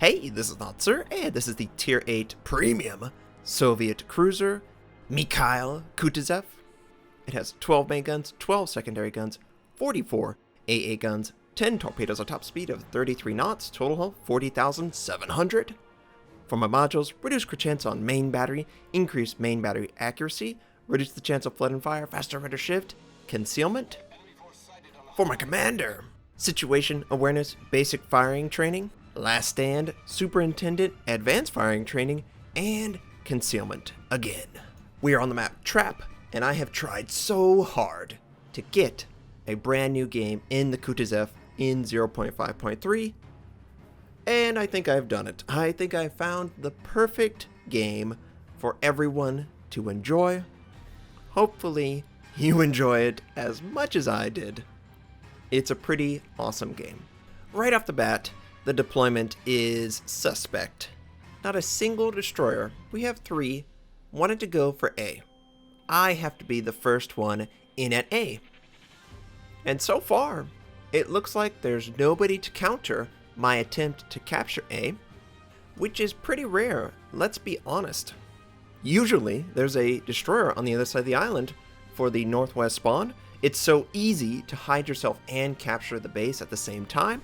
Hey, this is Notser, and this is the Tier 8 Premium Soviet cruiser, Mikhail Kutuzov. It has 12 main guns, 12 secondary guns, 44 AA guns, 10 torpedoes, a top speed of 33 knots, total hull 40,700. For my modules, reduce crit chance on main battery, increase main battery accuracy, reduce the chance of flood and fire, faster rudder shift, concealment. For my commander, situation awareness, basic firing training, last stand, superintendent, advanced firing training, and concealment again. We are on the map Trap, and I have tried so hard to get a brand new game in the Kutuzov in 0.5.3, and I think I've done it. I think I found the perfect game for everyone to enjoy. Hopefully, you enjoy it as much as I did. It's a pretty awesome game. Right off the bat, the deployment is suspect. Not a single destroyer. We have 3, wanted to go for A. I have to be the first one in at A. And so far, it looks like there's nobody to counter my attempt to capture A, which is pretty rare, let's be honest. Usually, there's a destroyer on the other side of the island for the northwest spawn. It's so easy to hide yourself and capture the base at the same time.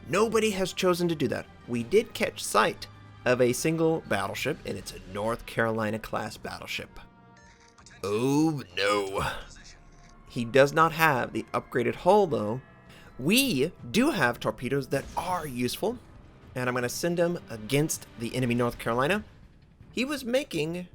Nobody has chosen to do that. We did catch sight of a single battleship, and it's a North Carolina class battleship. Oh no. He does not have the upgraded hull though. We do have torpedoes that are useful, and I'm going to send them against the enemy North Carolina. He was making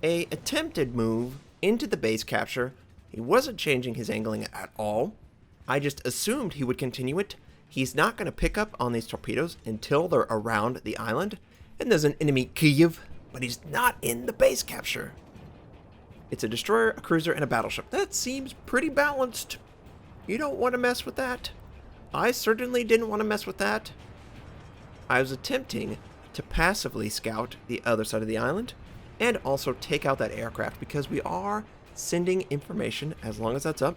a attempted move into the base capture. He wasn't changing his angling at all. I just assumed he would continue it. He's not going to pick up on these torpedoes until they're around the island. And there's an enemy Kyiv, but he's not in the base capture. It's a destroyer, a cruiser, and a battleship. That seems pretty balanced. You don't want to mess with that. I certainly didn't want to mess with that. I was attempting to passively scout the other side of the island and also take out that aircraft because we are sending information as long as that's up.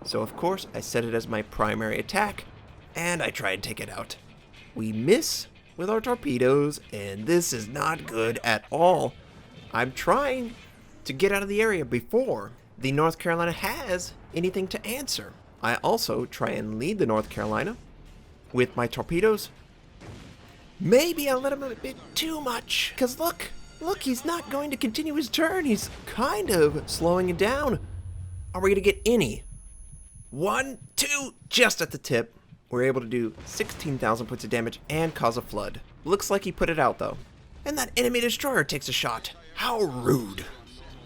So of course I set it as my primary attack and I try and take it out. We miss with our torpedoes and this is not good at all. I'm trying to get out of the area before the North Carolina has anything to answer. I also try and lead the North Carolina with my torpedoes. Maybe I let him a bit too much, because look, he's not going to continue his turn. He's kind of slowing it down. Are we going to get any? 1, 2, just at the tip. We're able to do 16,000 points of damage and cause a flood. Looks like he put it out though. And that enemy destroyer takes a shot. How rude.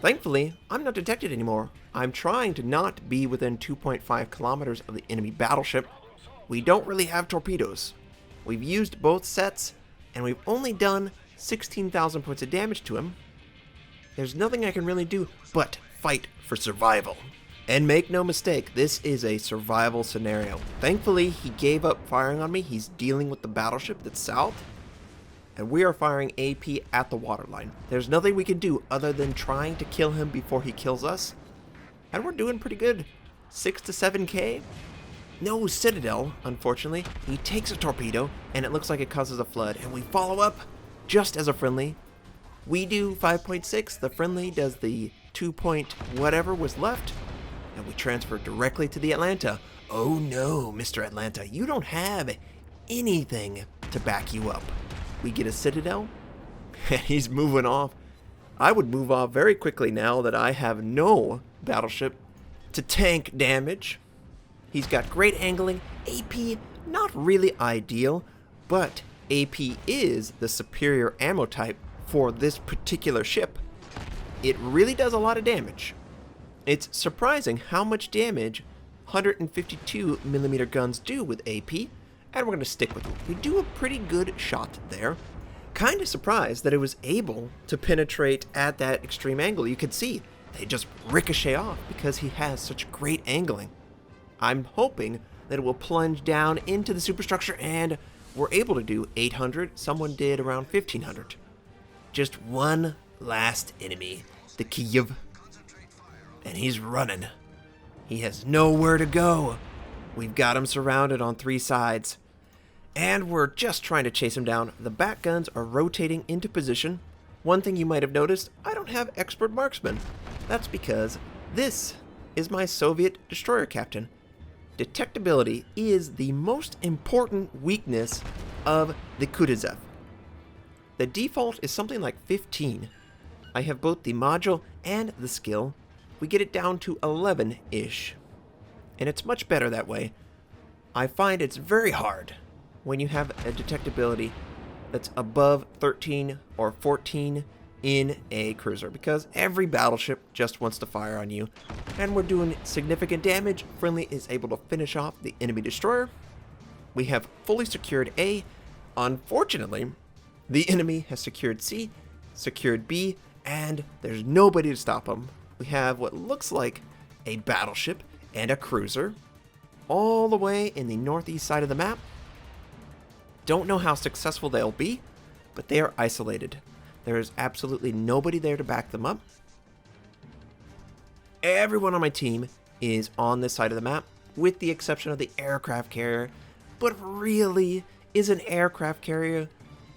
Thankfully, I'm not detected anymore. I'm trying to not be within 2.5 kilometers of the enemy battleship. We don't really have torpedoes. We've used both sets, and we've only done 16,000 points of damage to him. There's nothing I can really do but fight for survival. And make no mistake, this is a survival scenario. Thankfully, he gave up firing on me. He's dealing with the battleship that's south. And we are firing AP at the waterline. There's nothing we can do other than trying to kill him before he kills us. And we're doing pretty good. 6 to 7k. No Citadel, unfortunately. He takes a torpedo, and it looks like it causes a flood. And we follow up just as a friendly. We do 5.6. The friendly does the 2 point whatever was left. And we transfer directly to the Atlanta. Oh no, Mr. Atlanta. You don't have anything to back you up. We get a Citadel, and he's moving off. I would move off very quickly now that I have no battleship to tank damage. He's got great angling. AP, not really ideal, but AP is the superior ammo type for this particular ship. It really does a lot of damage. It's surprising how much damage 152mm guns do with AP. And we're going to stick with it. We do a pretty good shot there. Kind of surprised that it was able to penetrate at that extreme angle. You could see they just ricochet off because he has such great angling. I'm hoping that it will plunge down into the superstructure and we're able to do 800. Someone did around 1,500. Just one last enemy, the Kyiv. And he's running. He has nowhere to go. We've got him surrounded on 3 sides. And we're just trying to chase him down. The back guns are rotating into position. One thing you might have noticed, I don't have expert marksman. That's because this is my Soviet destroyer captain. Detectability is the most important weakness of the Kutuzov. The default is something like 15. I have both the module and the skill. We get it down to 11-ish. And it's much better that way. I find it's very hard when you have a detectability that's above 13 or 14 in a cruiser, because every battleship just wants to fire on you. And we're doing significant damage. Friendly is able to finish off the enemy destroyer. We have fully secured A. Unfortunately, the enemy has secured C, secured B, and there's nobody to stop them. We have what looks like a battleship and a cruiser all the way in the northeast side of the map. Don't know how successful they'll be, but they are isolated. There is absolutely nobody there to back them up. Everyone on my team is on this side of the map, with the exception of the aircraft carrier. But really, is an aircraft carrier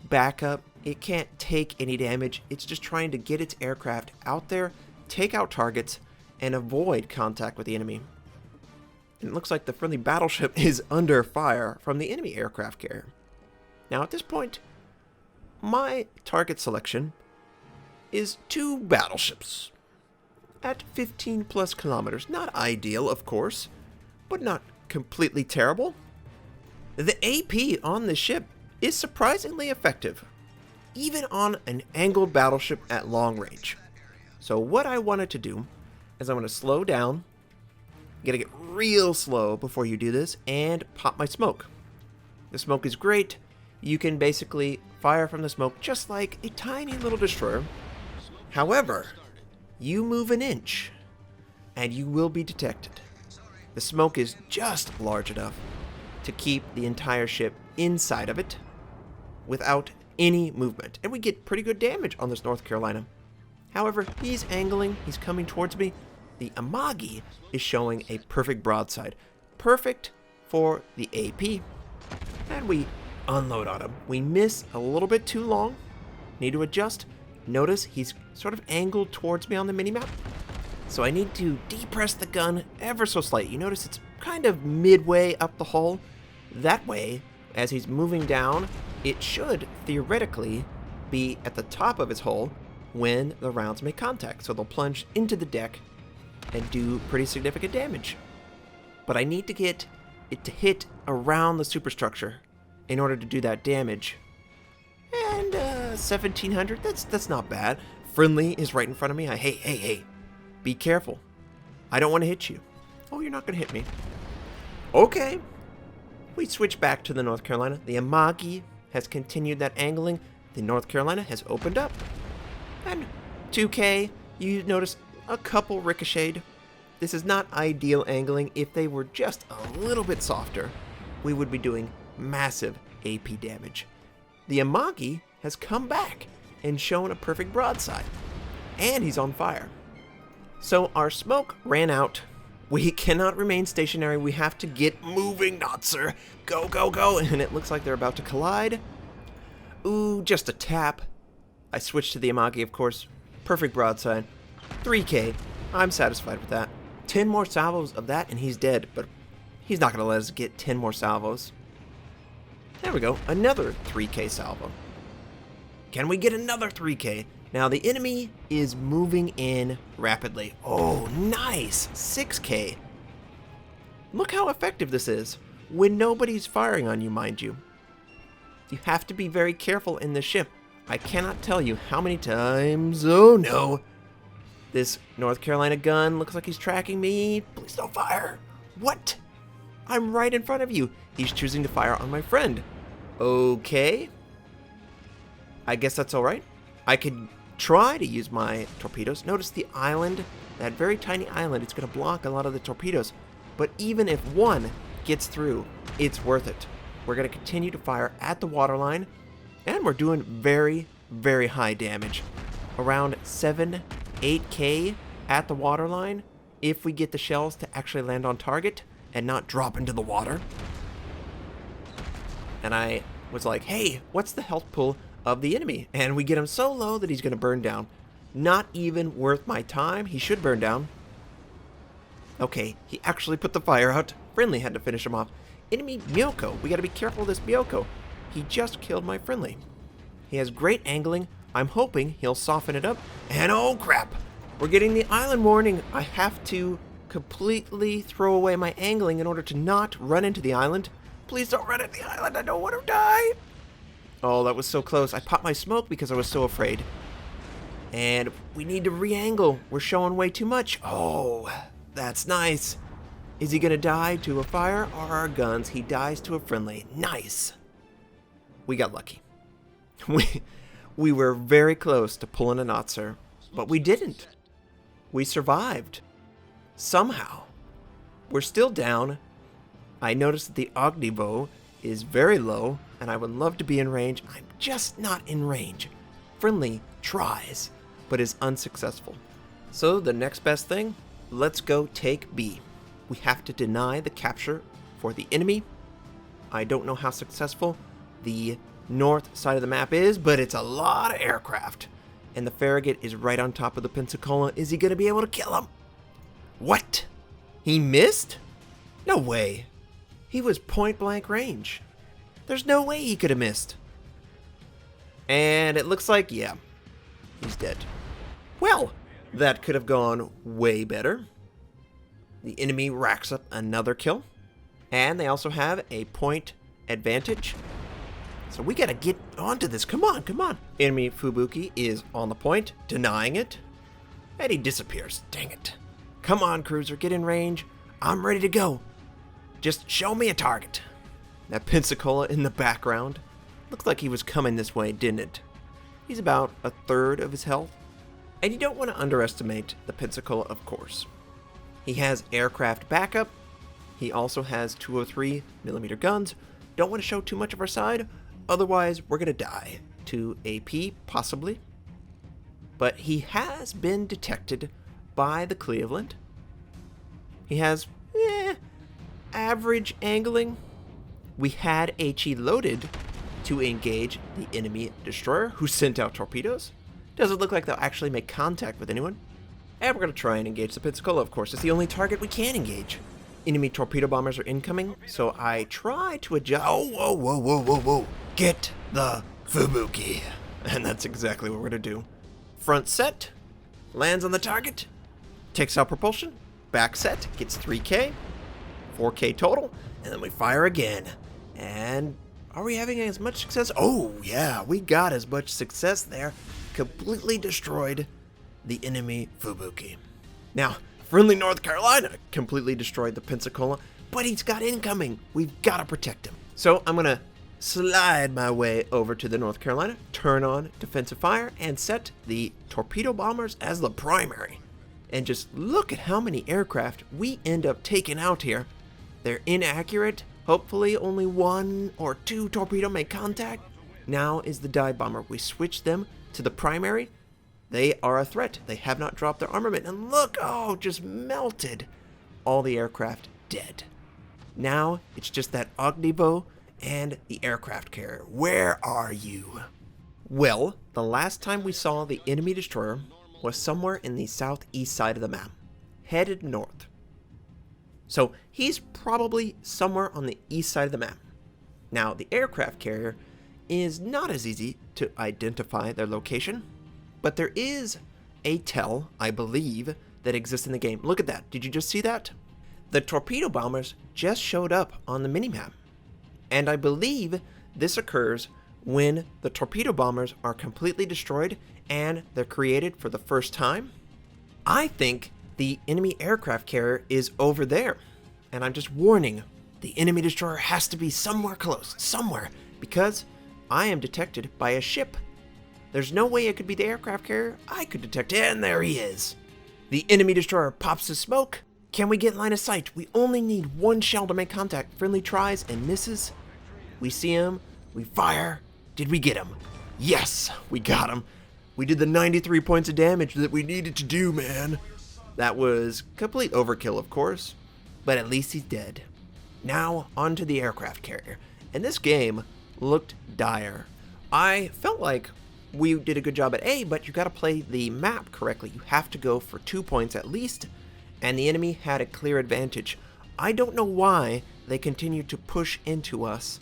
backup? It can't take any damage. It's just trying to get its aircraft out there, take out targets, and avoid contact with the enemy. And it looks like the friendly battleship is under fire from the enemy aircraft carrier. Now at this point, my target selection is 2 battleships at 15 plus kilometers. Not ideal, of course, but not completely terrible. The AP on the ship is surprisingly effective, even on an angled battleship at long range. So what I wanted to do is I want to slow down, gotta get real slow before you do this, and pop my smoke. The smoke is great. You can basically fire from the smoke just like a tiny little destroyer. However, you move an inch and you will be detected. The smoke is just large enough to keep the entire ship inside of it without any movement. And we get pretty good damage on this North Carolina. However, he's angling, he's coming towards me. The Amagi is showing a perfect broadside. Perfect for the AP. And we unload on him. We miss a little bit too long. Need to adjust. Notice he's sort of angled towards me on the minimap. So I need to depress the gun ever so slightly. You notice it's kind of midway up the hull. That way, as he's moving down, it should theoretically be at the top of his hull when the rounds make contact. So they'll plunge into the deck and do pretty significant damage. But I need to get it to hit around the superstructure in order to do that damage. And 1700, that's not bad. Friendly is right in front of me. Hey, be careful. I don't want to hit you. Oh, you're not going to hit me. Okay. We switch back to the North Carolina. The Amagi has continued that angling. The North Carolina has opened up. And 2K, you notice a couple ricocheted. This is not ideal angling. If they were just a little bit softer, we would be doing massive AP damage. The Amagi has come back and shown a perfect broadside. And he's on fire. So our smoke ran out. We cannot remain stationary. We have to get moving, Notser. Go, go, go. And it looks like they're about to collide. Ooh, just a tap. I switched to the Amagi, of course. Perfect broadside. 3K. I'm satisfied with that. 10 more salvos of that and he's dead. But he's not going to let us get 10 more salvos. There we go. Another 3K salvo. Can we get another 3K? Now the enemy is moving in rapidly. Oh, nice. 6K. Look how effective this is. When nobody's firing on you, mind you. You have to be very careful in this ship. I cannot tell you how many times... Oh no. This North Carolina gun looks like he's tracking me. Please don't fire. What? I'm right in front of you. He's choosing to fire on my friend. Okay. I guess that's alright. I could try to use my torpedoes. Notice the island, that very tiny island, it's going to block a lot of the torpedoes. But even if one gets through, it's worth it. We're going to continue to fire at the waterline, and we're doing very, very high damage. Around 7, 8K at the waterline if we get the shells to actually land on target and not drop into the water. and I was like, hey, what's the health pool of the enemy? And we get him so low that he's going to burn down. Not even worth my time. He should burn down. Okay, he actually put the fire out. Friendly had to finish him off. Enemy Myoko. We got to be careful of this Myoko. He just killed my friendly. He has great angling. I'm hoping he'll soften it up. And oh crap, we're getting the island warning. I have to completely throw away my angling in order to not run into the island. Please don't run into the island. I don't want to die. Oh, that was so close. I popped my smoke because I was so afraid. And we need to re-angle. We're showing way too much. Oh, that's nice. Is he going to die to a fire or our guns? He dies to a friendly. Nice. We got lucky. We were very close to pulling a Notser, but we didn't. We survived. Somehow. We're still down. I noticed that the Ognivo is very low, and I would love to be in range. I'm just not in range. Friendly tries, but is unsuccessful. So the next best thing, let's go take B. We have to deny the capture for the enemy. I don't know how successful the north side of the map is, but it's a lot of aircraft. And the Farragut is right on top of the Pensacola. Is he going to be able to kill him? What? He missed? No way. He was point blank range. There's no way he could have missed. And it looks like, yeah, he's dead. Well, that could have gone way better. The enemy racks up another kill. And they also have a point advantage. So we gotta get onto this. Come on, come on. Enemy Fubuki is on the point, denying it. And he disappears. Dang it. Come on, cruiser, get in range. I'm ready to go. Just show me a target. That Pensacola in the background. Looks like he was coming this way, didn't it? He's about a third of his health. And you don't want to underestimate the Pensacola, of course. He has aircraft backup. He also has 203mm guns. Don't want to show too much of our side. Otherwise, we're going to die to AP, possibly. But he has been detected by the Cleveland. He has average angling. We had HE loaded to engage the enemy destroyer, who sent out torpedoes. Doesn't look like they'll actually make contact with anyone. And we're going to try and engage the Pensacola, of course. It's the only target we can engage. Enemy torpedo bombers are incoming, so I try to adjust. Oh, whoa, whoa, whoa, whoa, whoa. Get the Fubuki. And that's exactly what we're going to do. Front set, lands on the target, takes out propulsion, back set, gets 3K, 4K total, and then we fire again. And are we having as much success? Oh, yeah, we got as much success there. Completely destroyed the enemy Fubuki. Now, friendly North Carolina completely destroyed the Pensacola, but he's got incoming. We've got to protect him. So I'm going to slide my way over to the North Carolina, turn on defensive fire, and set the torpedo bombers as the primary. And just look at how many aircraft we end up taking out here. They're inaccurate. Hopefully only 1 or 2 torpedo make contact. Now is the dive bomber. We switch them to the primary. They are a threat. They have not dropped their armament. And look, oh, just melted. All the aircraft dead. Now it's just that Ognivo and the aircraft carrier. Where are you? Well, the last time we saw the enemy destroyer was somewhere in the southeast side of the map, headed north. So he's probably somewhere on the east side of the map. Now, the aircraft carrier is not as easy to identify their location, but there is a tell, I believe, that exists in the game. Look at that. Did you just see that? The torpedo bombers just showed up on the minimap. And I believe this occurs when the torpedo bombers are completely destroyed and they're created for the first time. I think the enemy aircraft carrier is over there. And I'm just warning, the enemy destroyer has to be somewhere close, somewhere, because I am detected by a ship. There's no way it could be the aircraft carrier. I could detect it, and there he is. The enemy destroyer pops his smoke. Can we get line of sight? We only need 1 shell to make contact. Friendly tries and misses. We see him. We fire. Did we get him? Yes, we got him. We did the 93 points of damage that we needed to do, man. That was complete overkill, of course, but at least he's dead. Now, onto the aircraft carrier. and this game looked dire. I felt like we did a good job at A, but you got to play the map correctly. You have to go for 2 points at least, and the enemy had a clear advantage. I don't know why they continued to push into us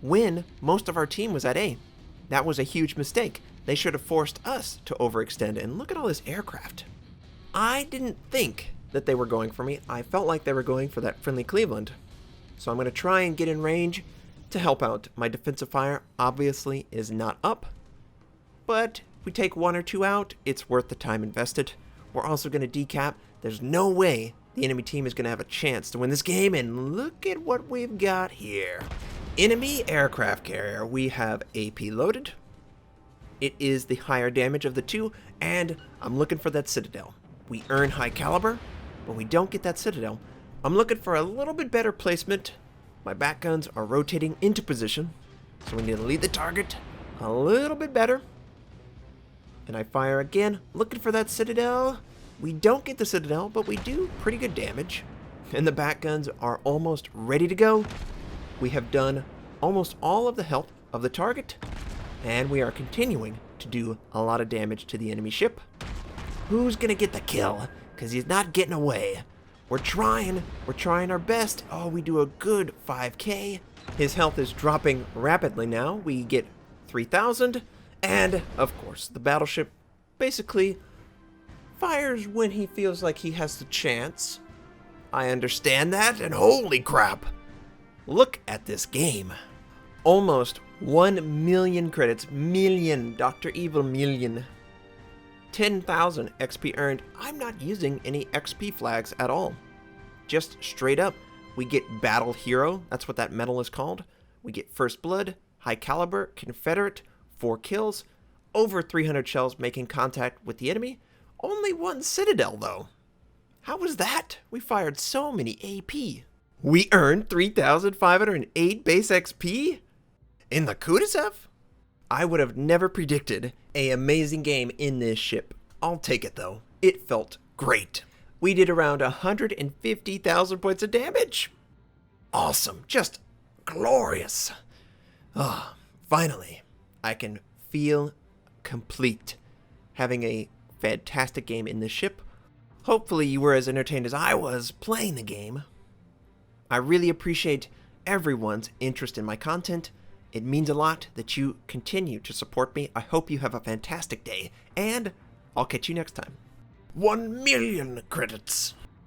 when most of our team was at A. That was a huge mistake. They should have forced us to overextend, and look at all this aircraft. I didn't think that they were going for me. I felt like they were going for that friendly Cleveland. So I'm going to try and get in range to help out. My defensive fire obviously is not up, but if we take 1 or 2 out, it's worth the time invested. We're also going to decap. There's no way the enemy team is going to have a chance to win this game, and look at what we've got here. Enemy aircraft carrier. We have AP loaded. It is the higher damage of the two, and I'm looking for that Citadel. We earn high caliber, but we don't get that Citadel. I'm looking for a little bit better placement. My back guns are rotating into position, so we need to lead the target a little bit better. And I fire again, looking for that Citadel. We don't get the Citadel, but we do pretty good damage. And the back guns are almost ready to go. We have done almost all of the health of the target, and we are continuing to do a lot of damage to the enemy ship. Who's gonna get the kill? Because he's not getting away. We're trying our best. Oh, we do a good 5K. His health is dropping rapidly now. We get 3,000, and of course, the battleship basically fires when he feels like he has the chance. I understand that, and holy crap. Look at this game. Almost 1 million credits. Million. Dr. Evil million. 10,000 XP earned. I'm not using any XP flags at all. Just straight up. We get Battle Hero. That's what that medal is called. We get First Blood, High Caliber, Confederate, 4 kills, over 300 shells making contact with the enemy. Only 1 Citadel, though. How was that? We fired so many AP. We earned 3,508 base XP? In the Kutuzov? I would have never predicted an amazing game in this ship. I'll take it, though. It felt great. We did around 150,000 points of damage. Awesome. Just glorious. Finally, I can feel complete having a fantastic game in this ship. Hopefully you were as entertained as I was playing the game. I really appreciate everyone's interest in my content. It means a lot that you continue to support me. I hope you have a fantastic day, and I'll catch you next time. 1 million credits.